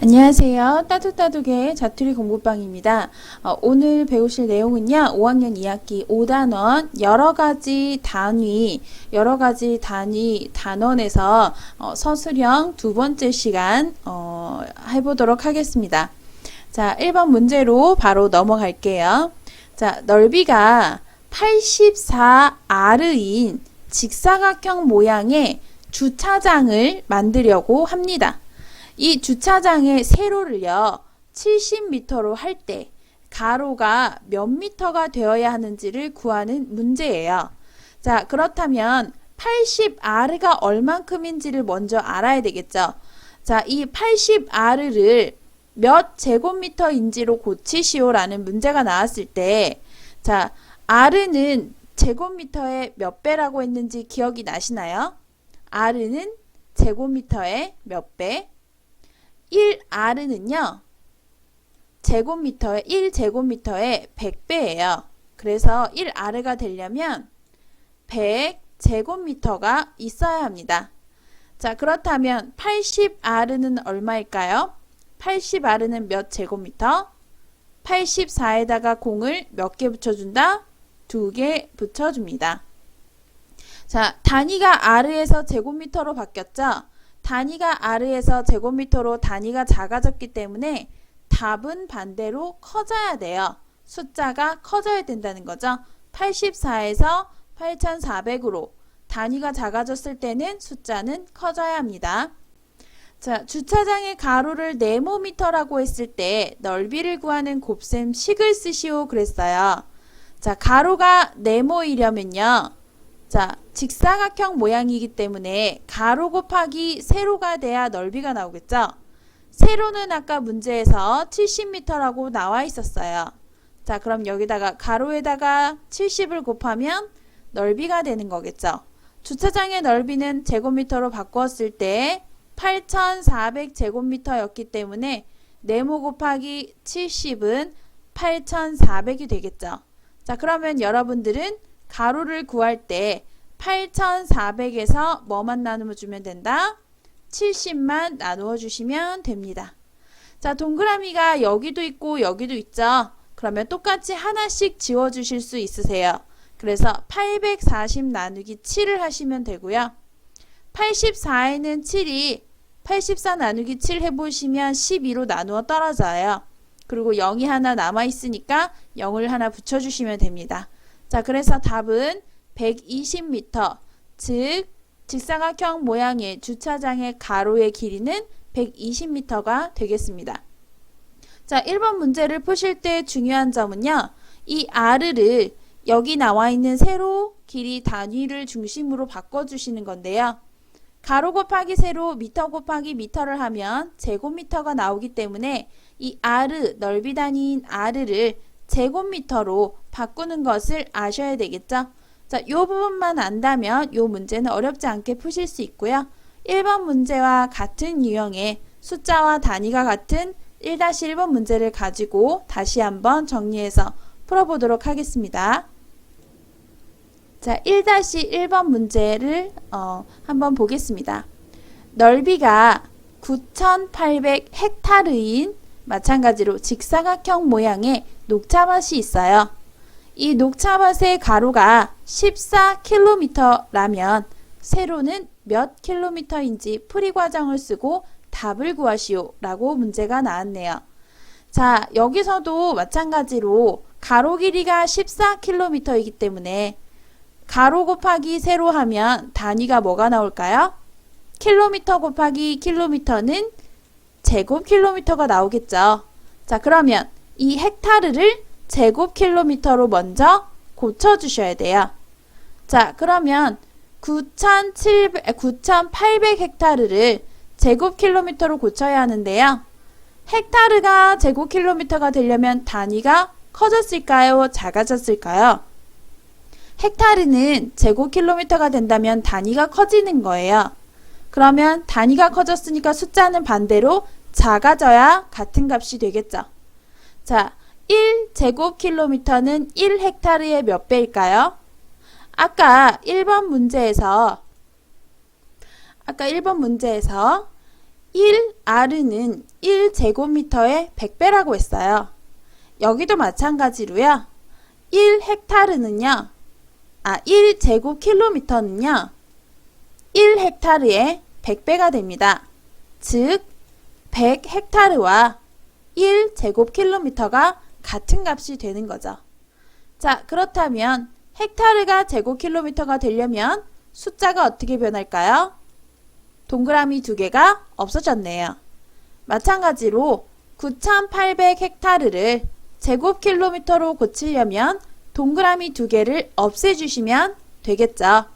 안녕하세요. 따뜻따뜻의 자투리 공부방입니다. 오늘 배우실 내용은요. 5학년 2학기 5단원 여러가지 단원에서 서술형 두 번째 시간 해보도록 하겠습니다. 자, 1번 문제로 바로 넘어갈게요. 자, 넓이가 84R인 직사각형 모양의 주차장을 만들려고 합니다. 이 주차장의 세로를요 70m로 할 때 가로가 몇 미터가 되어야 하는지를 구하는 문제예요. 자, 그렇다면 80R가 얼만큼인지를 먼저 알아야 되겠죠. 자, 이 80R를 몇 제곱미터인지로 고치시오 라는 문제가 나왔을 때, 자, R는 제곱미터의 몇 배라고 했는지 기억이 나시나요? R는 제곱미터의 몇 배? 1R는요, 1제곱미터의 100배예요. 그래서 1R가 되려면 100제곱미터가 있어야 합니다. 자, 그렇다면 80R는 얼마일까요? 80R는 몇 제곱미터? 84에다가 공을 몇 개 붙여준다? 2개 붙여줍니다. 자, 단위가 R에서 제곱미터로 바뀌었죠? 단위가 R에서 제곱미터로 단위가 작아졌기 때문에 답은 반대로 커져야 돼요. 숫자가 커져야 된다는 거죠. 84에서 8400으로 단위가 작아졌을 때는 숫자는 커져야 합니다. 자, 주차장의 가로를 네모미터라고 했을 때 넓이를 구하는 곱셈식을 쓰시오 그랬어요. 자, 가로가 네모이려면요. 자, 직사각형 모양이기 때문에 가로 곱하기 세로가 돼야 넓이가 나오겠죠? 세로는 아까 문제에서 70m라고 나와 있었어요. 자, 그럼 여기다가 가로에다가 70을 곱하면 넓이가 되는 거겠죠? 주차장의 넓이는 제곱미터로 바꾸었을 때 8400제곱미터였기 때문에 네모 곱하기 70은 8400이 되겠죠? 자, 그러면 여러분들은 가로를 구할 때 8400에서 뭐만 나누어 주면 된다? 70만 나누어 주시면 됩니다. 자, 동그라미가 여기도 있고 여기도 있죠? 그러면 똑같이 하나씩 지워 주실 수 있으세요. 그래서 840 나누기 7을 하시면 되고요. 84에는 7이 84 나누기 7 해보시면 12로 나누어 떨어져요. 그리고 0이 하나 남아있으니까 0을 하나 붙여주시면 됩니다. 자, 그래서 답은 120m, 즉 직사각형 모양의 주차장의 가로의 길이는 120m가 되겠습니다. 자, 1번 문제를 푸실 때 중요한 점은요. 이 R를 여기 나와 있는 세로 길이 단위를 중심으로 바꿔주시는 건데요. 가로 곱하기 세로 미터 곱하기 미터를 하면 제곱미터가 나오기 때문에 이 R, 넓이 단위인 R를 제곱미터로 바꾸는 것을 아셔야 되겠죠? 자, 이 부분만 안다면 이 문제는 어렵지 않게 푸실 수 있고요. 1번 문제와 같은 유형의 숫자와 단위가 같은 1-1번 문제를 가지고 다시 한번 정리해서 풀어보도록 하겠습니다. 자, 1-1번 문제를 한번 보겠습니다. 넓이가 9800헥타르인 마찬가지로 직사각형 모양의 녹차밭이 있어요. 이 녹차밭의 가로가 14km라면 세로는 몇 킬로미터인지 풀이 과정을 쓰고 답을 구하시오 라고 문제가 나왔네요. 자, 여기서도 마찬가지로 가로 길이가 14km이기 때문에 가로 곱하기 세로 하면 단위가 뭐가 나올까요? 킬로미터 곱하기 킬로미터는 제곱킬로미터가 나오겠죠. 자, 그러면 이 헥타르를 제곱킬로미터로 먼저 고쳐주셔야 돼요. 자, 그러면 9800헥타르를 제곱킬로미터로 고쳐야 하는데요. 헥타르가 제곱킬로미터가 되려면 단위가 커졌을까요? 작아졌을까요? 헥타르는 제곱킬로미터가 된다면 단위가 커지는 거예요. 그러면 단위가 커졌으니까 숫자는 반대로 작아져야 같은 값이 되겠죠. 자, 1제곱킬로미터는 1헥타르의 몇 배일까요? 아까 1번 문제에서 1R는 1제곱미터의 100배라고 했어요. 여기도 마찬가지로요. 1헥타르는요. 1제곱킬로미터는요. 1헥타르의 100배가 됩니다. 즉 100헥타르와 1제곱킬로미터가 같은 값이 되는 거죠. 자, 그렇다면 헥타르가 제곱킬로미터가 되려면 숫자가 어떻게 변할까요? 동그라미 두 개가 없어졌네요. 마찬가지로 9,800헥타르를 제곱킬로미터로 고치려면 동그라미 두 개를 없애주시면 되겠죠.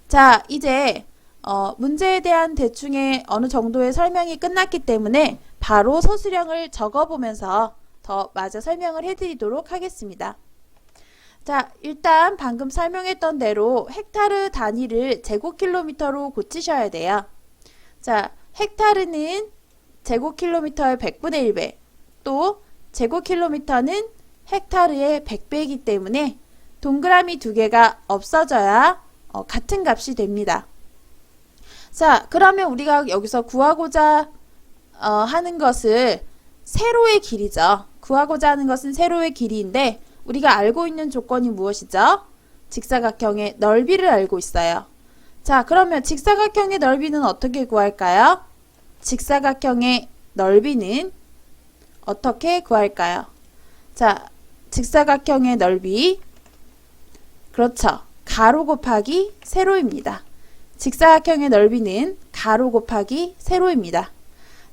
자, 이제 문제에 대한 대충의 어느 정도의 설명이 끝났기 때문에 바로 서술형을 적어보면서 더 마저 설명을 해드리도록 하겠습니다. 자, 일단 방금 설명했던 대로 헥타르 단위를 제곱킬로미터로 고치셔야 돼요. 자, 헥타르는 제곱킬로미터의 100분의 1배, 또 제곱킬로미터는 헥타르의 100배이기 때문에 동그라미 두 개가 없어져야 같은 값이 됩니다. 자, 그러면 우리가 여기서 구하고자 하는 것을 세로의 길이죠. 구하고자 하는 것은 세로의 길이인데 우리가 알고 있는 조건이 무엇이죠? 직사각형의 넓이를 알고 있어요. 자, 그러면 직사각형의 넓이는 어떻게 구할까요? 직사각형의 넓이는 어떻게 구할까요? 자, 직사각형의 넓이, 그렇죠. 가로 곱하기 세로입니다. 직사각형의 넓이는 가로 곱하기 세로입니다.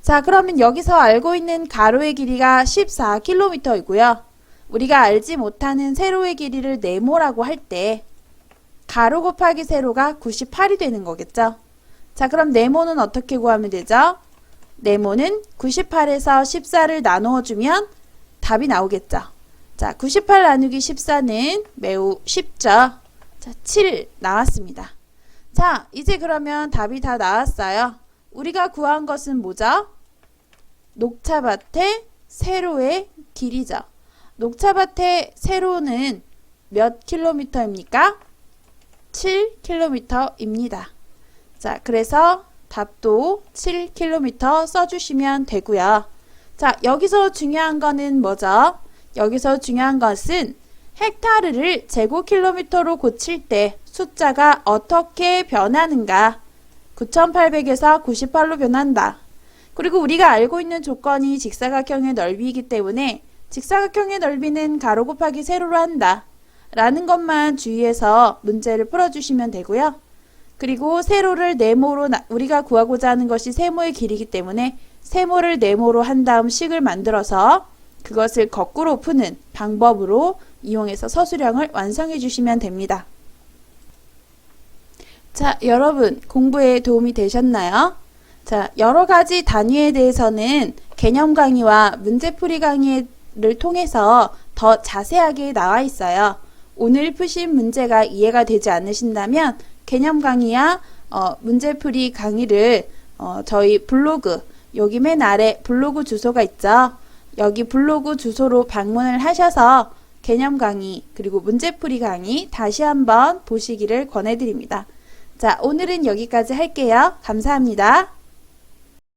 자, 그러면 여기서 알고 있는 가로의 길이가 14km이고요. 우리가 알지 못하는 세로의 길이를 네모라고 할 때 가로 곱하기 세로가 98이 되는 거겠죠. 자, 그럼 네모는 어떻게 구하면 되죠? 네모는 98에서 14를 나누어 주면 답이 나오겠죠. 자, 98 나누기 14는 매우 쉽죠. 자, 7 나왔습니다. 자, 이제 그러면 답이 다 나왔어요. 우리가 구한 것은 뭐죠? 녹차밭의 세로의 길이죠. 녹차밭의 세로는 몇 킬로미터입니까? 7km입니다. 자, 그래서 답도 7km 써주시면 되고요. 자, 여기서 중요한 거는 뭐죠? 여기서 중요한 것은 헥타르를 제곱킬로미터로 고칠 때 숫자가 어떻게 변하는가? 9,800에서 98로 변한다. 그리고 우리가 알고 있는 조건이 직사각형의 넓이이기 때문에 직사각형의 넓이는 가로 곱하기 세로로 한다. 라는 것만 주의해서 문제를 풀어주시면 되고요. 그리고 세로를 네모로 우리가 구하고자 하는 것이 세모의 길이기 때문에 세모를 네모로 한 다음 식을 만들어서 그것을 거꾸로 푸는 방법으로 이용해서 서술형을 완성해 주시면 됩니다. 자, 여러분 공부에 도움이 되셨나요? 자, 여러 가지 단위에 대해서는 개념 강의와 문제풀이 강의를 통해서 더 자세하게 나와 있어요. 오늘 푸신 문제가 이해가 되지 않으신다면 개념 강의와 문제풀이 강의를 저희 블로그, 여기 맨 아래 블로그 주소가 있죠. 여기 블로그 주소로 방문을 하셔서 개념 강의 그리고 문제풀이 강의 다시 한번 보시기를 권해드립니다. 자, 오늘은 여기까지 할게요. 감사합니다.